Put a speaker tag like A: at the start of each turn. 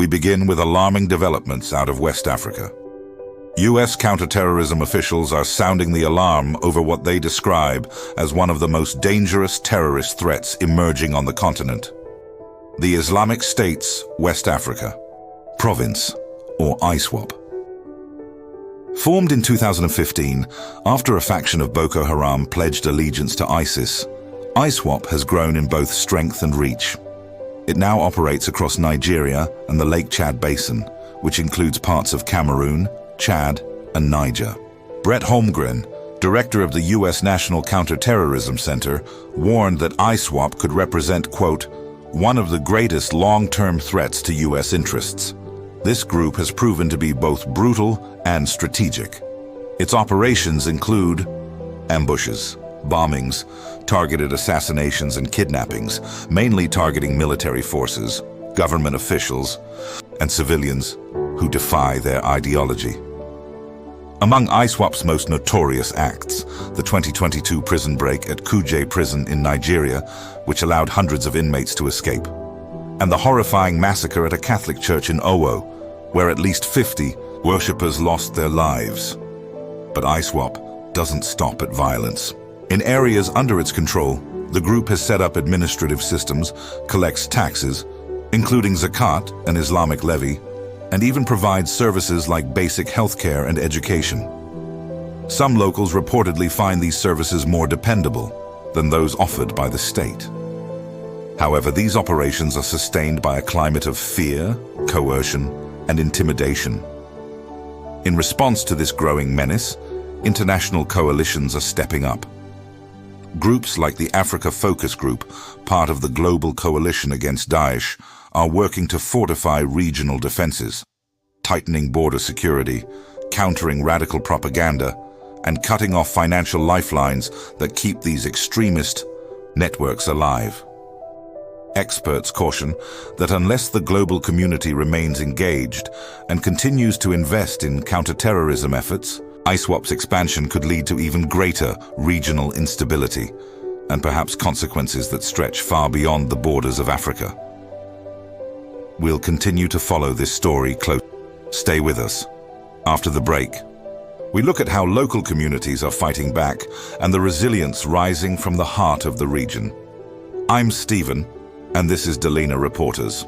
A: We begin with alarming developments out of West Africa. U.S. counterterrorism officials are sounding the alarm over what they describe as one of the most dangerous terrorist threats emerging on the continent. The Islamic State's West Africa Province, or ISWAP. Formed in 2015, after a faction of Boko Haram pledged allegiance to ISIS, ISWAP has grown in both strength and reach. It now operates across Nigeria and the Lake Chad Basin, which includes parts of Cameroon, Chad, and Niger. Brett Holmgren, director of the U.S. National Counterterrorism Center, warned that ISWAP could represent, quote, one of the greatest long-term threats to U.S. interests. This group has proven to be both brutal and strategic. Its operations include ambushes, bombings, targeted assassinations and kidnappings, mainly targeting military forces, government officials, and civilians who defy their ideology. Among ISWAP's most notorious acts, the 2022 prison break at Kuje prison in Nigeria, which allowed hundreds of inmates to escape, and the horrifying massacre at a Catholic church in Owo, where at least 50 worshippers lost their lives. But ISWAP doesn't stop at violence. In areas under its control, the group has set up administrative systems, collects taxes, including zakat, an Islamic levy, and even provides services like basic healthcare and education. Some locals reportedly find these services more dependable than those offered by the state. However, these operations are sustained by a climate of fear, coercion, and intimidation. In response to this growing menace, international coalitions are stepping up. Groups like the Africa Focus Group, part of the Global Coalition Against Daesh, are working to fortify regional defenses, tightening border security, countering radical propaganda, and cutting off financial lifelines that keep these extremist networks alive. Experts caution that unless the global community remains engaged and continues to invest in counterterrorism efforts, ISWAP's expansion could lead to even greater regional instability and perhaps consequences that stretch far beyond the borders of Africa. We'll continue to follow this story closely. Stay with us. After the break, we look at how local communities are fighting back and the resilience rising from the heart of the region. I'm Stephen, and this is Delina Reporters.